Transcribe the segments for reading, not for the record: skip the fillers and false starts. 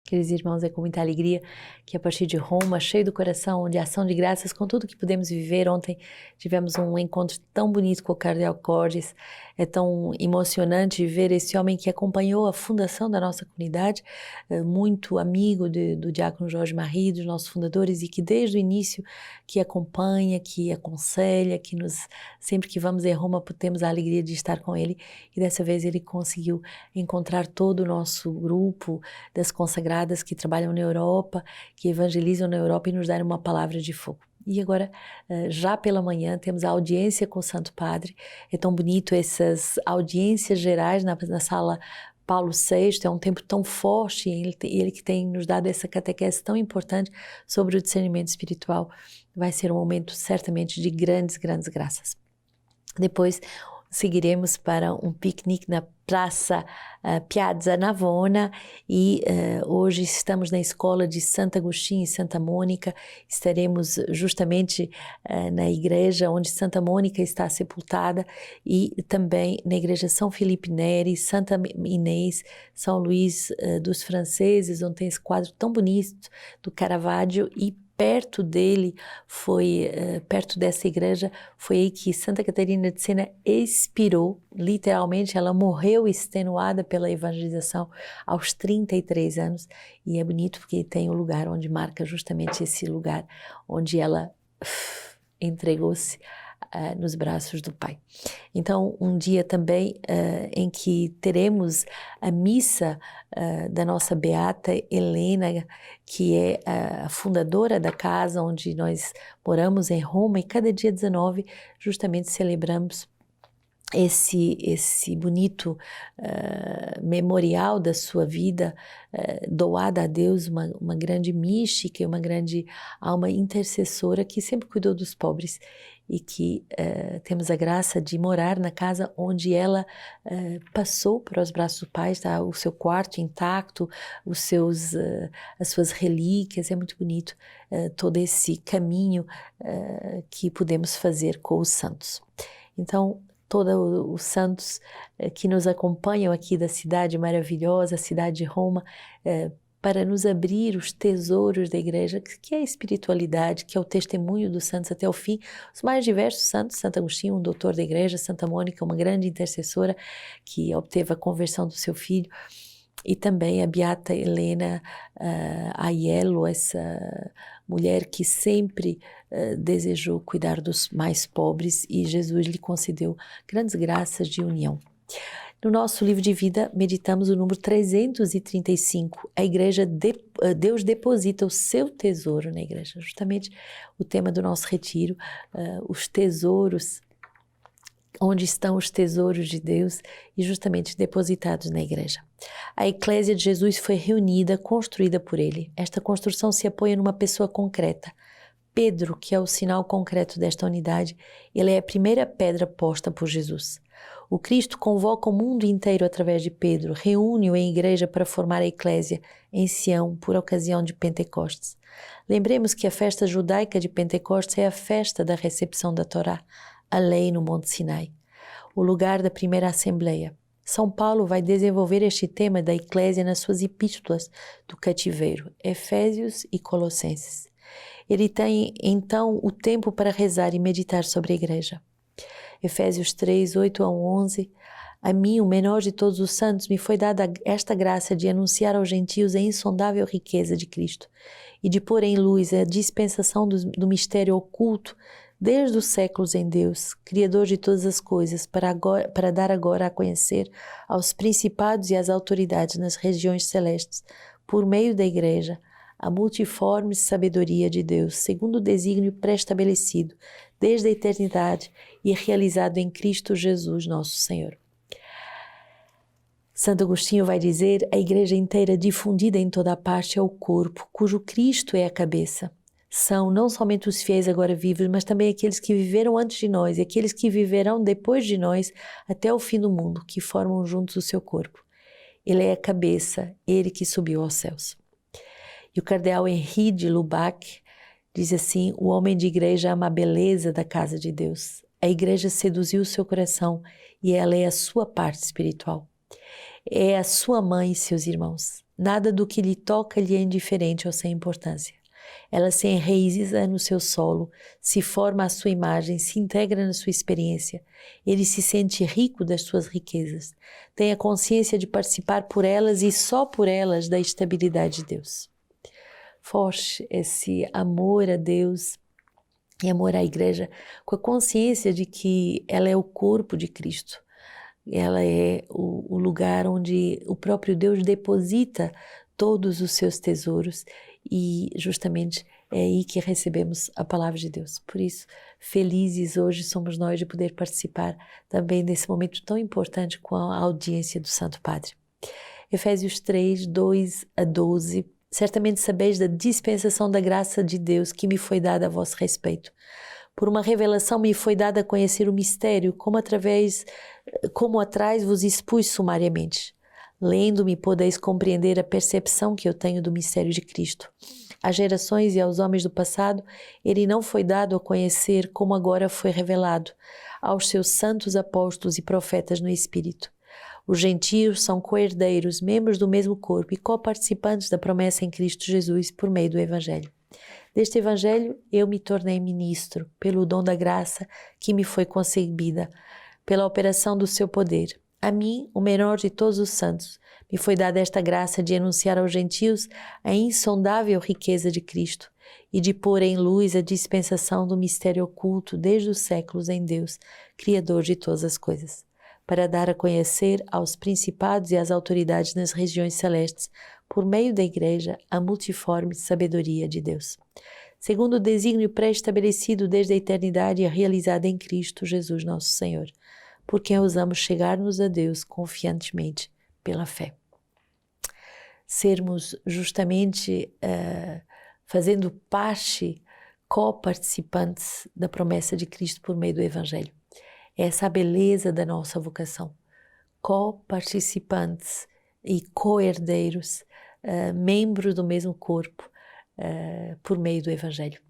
Queridos irmãos, é com muita alegria que a partir de Roma, cheio do coração, de ação de graças, com tudo que pudemos viver. Ontem tivemos um encontro tão bonito com o Cardeal Cordes. É tão emocionante ver esse homem que acompanhou a fundação da nossa comunidade, muito amigo do diácono Jorge Marie, dos nossos fundadores, e que desde o início que acompanha, que aconselha, sempre que vamos em Roma temos a alegria de estar com ele. E dessa vez ele conseguiu encontrar todo o nosso grupo das consagradas que trabalham na Europa, que evangelizam na Europa e nos darem uma palavra de fogo. E agora, já pela manhã, temos a audiência com o Santo Padre. É tão bonito essas audiências gerais na sala Paulo VI, é um tempo tão forte, ele que tem nos dado essa catequese tão importante sobre o discernimento espiritual. Vai ser um momento certamente de grandes graças. Depois seguiremos para um piquenique na Praça Piazza Navona e hoje estamos na escola de Santo Agostinho e Santa Mônica. Estaremos justamente na igreja onde Santa Mônica está sepultada e também na igreja São Felipe Neri, Santa Inês, São Luís dos Franceses, onde tem esse quadro tão bonito do Caravaggio, e perto dele perto dessa igreja, foi aí que Santa Catarina de Sena expirou, literalmente ela morreu extenuada pela evangelização aos 33 anos, e é bonito porque tem um lugar onde marca justamente esse lugar onde ela entregou-se nos braços do Pai. Então, um dia também em que teremos a missa da nossa beata Helena, que é a fundadora da casa onde nós moramos em Roma, e cada dia 19 justamente celebramos esse bonito memorial da sua vida doada a Deus, uma grande mística e uma grande alma intercessora que sempre cuidou dos pobres, e que temos a graça de morar na casa onde ela passou para os braços do Pai, tá? O seu quarto intacto, as suas relíquias. É muito bonito todo esse caminho que podemos fazer com os santos. Então, todos os santos que nos acompanham aqui da cidade maravilhosa, a cidade de Roma, para nos abrir os tesouros da igreja, que é a espiritualidade, que é o testemunho dos santos até o fim. Os mais diversos santos: Santo Agostinho, um doutor da igreja; Santa Mônica, uma grande intercessora que obteve a conversão do seu filho; e também a beata Helena Aiello, essa mulher que sempre desejou cuidar dos mais pobres, e Jesus lhe concedeu grandes graças de união. No nosso livro de vida, meditamos o número 335. A igreja, Deus deposita o seu tesouro na igreja. Justamente o tema do nosso retiro, os tesouros, onde estão os tesouros de Deus, e justamente depositados na igreja. A Eclésia de Jesus foi reunida, construída por ele. Esta construção se apoia numa pessoa concreta. Pedro, que é o sinal concreto desta unidade, ele é a primeira pedra posta por Jesus. O Cristo convoca o mundo inteiro através de Pedro, reúne-o em igreja para formar a Eclésia em Sião por ocasião de Pentecostes. Lembremos que a festa judaica de Pentecostes é a festa da recepção da Torá, a lei no Monte Sinai, o lugar da primeira assembleia. São Paulo vai desenvolver este tema da Eclésia nas suas epístolas do cativeiro, Efésios e Colossenses. Ele tem, então, o tempo para rezar e meditar sobre a igreja. Efésios 3, 8 a 11. A mim, o menor de todos os santos, me foi dada esta graça de anunciar aos gentios a insondável riqueza de Cristo e de pôr em luz a dispensação do mistério oculto desde os séculos em Deus, Criador de todas as coisas, para dar agora a conhecer aos principados e às autoridades nas regiões celestes, por meio da igreja, a multiforme sabedoria de Deus, segundo o desígnio pré-estabelecido desde a eternidade e realizado em Cristo Jesus, nosso Senhor. Santo Agostinho vai dizer: a igreja inteira difundida em toda a parte é o corpo, cujo Cristo é a cabeça. São não somente os fiéis agora vivos, mas também aqueles que viveram antes de nós e aqueles que viverão depois de nós até o fim do mundo, que formam juntos o seu corpo. Ele é a cabeça, ele que subiu aos céus. E o cardeal Henri de Lubac diz assim: o homem de igreja ama a beleza da casa de Deus. A igreja seduziu o seu coração e ela é a sua parte espiritual. é a sua mãe e seus irmãos. Nada do que lhe toca lhe é indiferente ou sem importância. Ela se enraiza no seu solo, se forma à sua imagem, se integra na sua experiência. Ele se sente rico das suas riquezas. Tem a consciência de participar por elas e só por elas da estabilidade de Deus. Forte esse amor a Deus e amor à igreja, com a consciência de que ela é o corpo de Cristo. Ela é o lugar onde o próprio Deus deposita todos os seus tesouros e justamente é aí que recebemos a palavra de Deus. Por isso, felizes hoje somos nós de poder participar também desse momento tão importante com a audiência do Santo Padre. Efésios 3, 2 a 12. Certamente sabeis da dispensação da graça de Deus que me foi dada a vosso respeito. Por uma revelação me foi dada a conhecer o mistério, como atrás vos expus sumariamente. Lendo-me, podeis compreender a percepção que eu tenho do mistério de Cristo. Às gerações e aos homens do passado, ele não foi dado a conhecer como agora foi revelado, aos seus santos apóstolos e profetas no Espírito. Os gentios são co-herdeiros, membros do mesmo corpo e coparticipantes da promessa em Cristo Jesus por meio do Evangelho. Deste Evangelho eu me tornei ministro, pelo dom da graça que me foi concebida, pela operação do seu poder. A mim, o menor de todos os santos, me foi dada esta graça de anunciar aos gentios a insondável riqueza de Cristo e de pôr em luz a dispensação do mistério oculto desde os séculos em Deus, Criador de todas as coisas, para dar a conhecer aos principados e às autoridades nas regiões celestes, por meio da Igreja, a multiforme sabedoria de Deus, segundo o desígnio pré-estabelecido desde a eternidade e realizado em Cristo Jesus nosso Senhor, por quem ousamos chegar-nos a Deus confiantemente pela fé. Sermos justamente fazendo parte, co-participantes da promessa de Cristo por meio do Evangelho. Essa é a beleza da nossa vocação. Co-participantes e co-herdeiros, membros do mesmo corpo, por meio do Evangelho.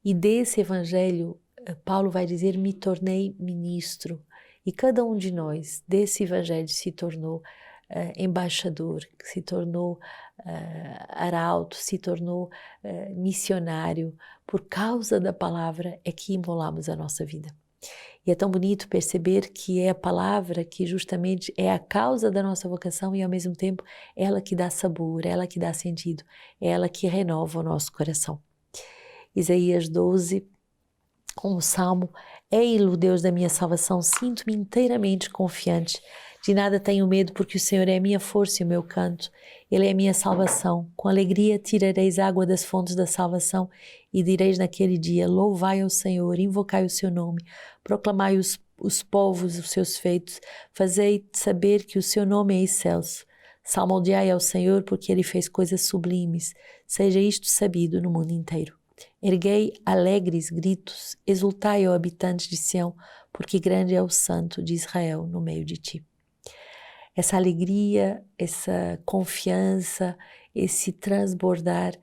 E desse Evangelho, Paulo vai dizer, me tornei ministro. E cada um de nós, desse Evangelho, se tornou embaixador, se tornou arauto, se tornou missionário. Por causa da palavra é que imolamos a nossa vida. E é tão bonito perceber que é a palavra que justamente é a causa da nossa vocação e ao mesmo tempo ela que dá sabor, ela que dá sentido, ela que renova o nosso coração. Isaías 12, um salmo: Ei-lo, Deus da minha salvação, sinto-me inteiramente confiante. De nada tenho medo, porque o Senhor é a minha força e o meu canto. Ele é a minha salvação. Com alegria tirareis água das fontes da salvação e direis naquele dia: louvai ao Senhor, invocai o seu nome, proclamai os povos os seus feitos, fazei saber que o seu nome é excelso. Salmodiai ao Senhor, porque ele fez coisas sublimes. Seja isto sabido no mundo inteiro. Erguei alegres gritos, exultai, ó habitantes de Sião, porque grande é o Santo de Israel no meio de ti. Essa alegria, essa confiança, esse transbordar,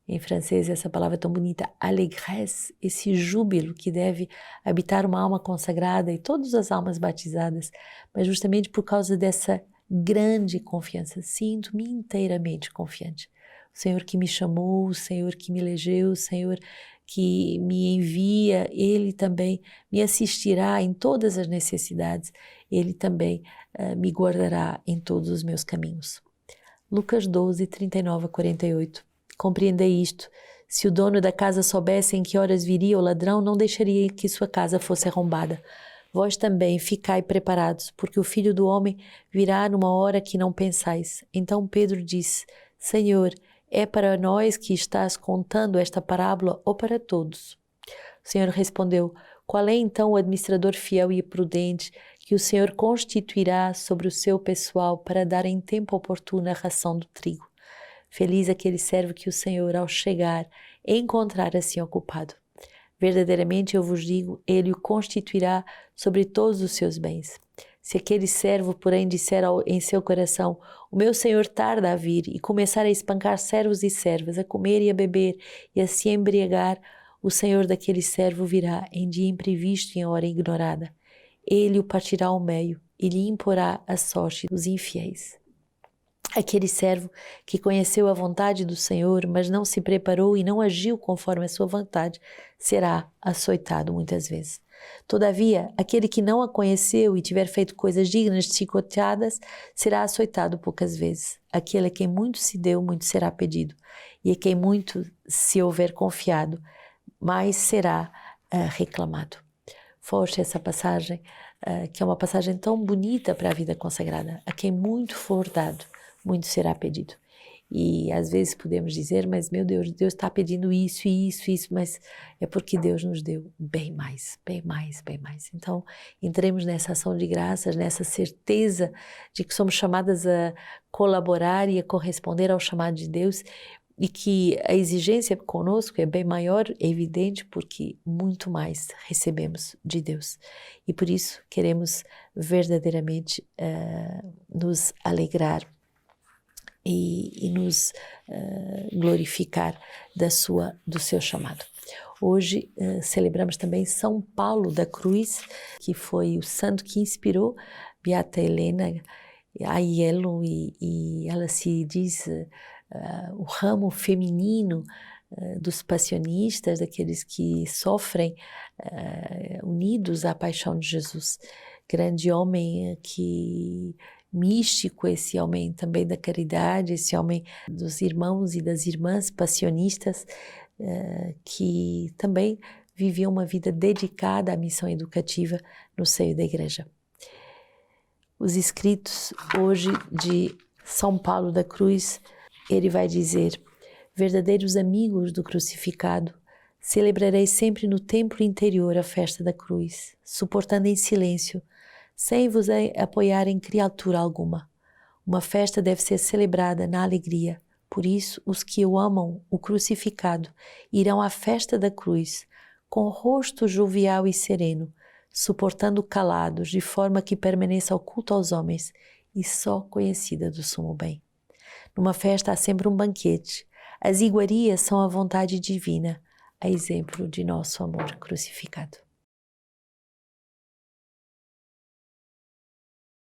em francês essa palavra tão bonita, allégresse, esse júbilo que deve habitar uma alma consagrada e todas as almas batizadas, mas justamente por causa dessa grande confiança, sinto-me inteiramente confiante. O Senhor que me chamou, o Senhor que me elegeu, o Senhor que me envia, Ele também me assistirá em todas as necessidades, Ele também me guardará em todos os meus caminhos. Lucas 12, 39 a 48. Compreendei isto: se o dono da casa soubesse em que horas viria o ladrão, não deixaria que sua casa fosse arrombada. Vós também ficai preparados, porque o Filho do Homem virá numa hora que não pensais. Então Pedro disse: Senhor, é para nós que estás contando esta parábola ou para todos? O Senhor respondeu: qual é então o administrador fiel e prudente que o Senhor constituirá sobre o seu pessoal para dar em tempo oportuno a ração do trigo? Feliz aquele servo que o Senhor, ao chegar, encontrar assim ocupado. Verdadeiramente eu vos digo, ele o constituirá sobre todos os seus bens. Se aquele servo, porém, disser em seu coração: o meu senhor tarda a vir, e começar a espancar servos e servas, a comer e a beber, e a se embriagar, o senhor daquele servo virá em dia imprevisto e em hora ignorada. Ele o partirá ao meio e lhe imporá a sorte dos infiéis. Aquele servo que conheceu a vontade do Senhor, mas não se preparou e não agiu conforme a sua vontade, será açoitado muitas vezes. Todavia, aquele que não a conheceu e tiver feito coisas dignas de chicoteadas, será açoitado poucas vezes. Aquele a quem muito se deu, muito será pedido. E a quem muito se houver confiado, mais será reclamado. Forte essa passagem, que é uma passagem tão bonita para a vida consagrada. A quem muito for dado, muito será pedido. E às vezes podemos dizer, mas meu Deus, Deus está pedindo isso, mas é porque Deus nos deu bem mais, bem mais, bem mais. Então, entremos nessa ação de graças, nessa certeza de que somos chamadas a colaborar e a corresponder ao chamado de Deus, e que a exigência conosco é bem maior, é evidente, porque muito mais recebemos de Deus. E por isso queremos verdadeiramente nos alegrar e nos glorificar do seu chamado. Hoje celebramos também São Paulo da Cruz, que foi o santo que inspirou Beata Helena Aiello, e ela se diz o ramo feminino dos passionistas, daqueles que sofrem unidos à paixão de Jesus. Grande homem místico, esse homem também da caridade, esse homem dos irmãos e das irmãs passionistas, que também viviam uma vida dedicada à missão educativa no seio da Igreja. Os escritos hoje de São Paulo da Cruz, ele vai dizer: verdadeiros amigos do crucificado, celebrarei sempre no templo interior a festa da cruz, suportando em silêncio, sem vos apoiar em criatura alguma. Uma festa deve ser celebrada na alegria. Por isso, os que o amam, o crucificado, irão à festa da cruz, com rosto jovial e sereno, suportando calados, de forma que permaneça oculto aos homens e só conhecida do sumo bem. Numa festa há sempre um banquete. As iguarias são a vontade divina, a exemplo de nosso amor crucificado.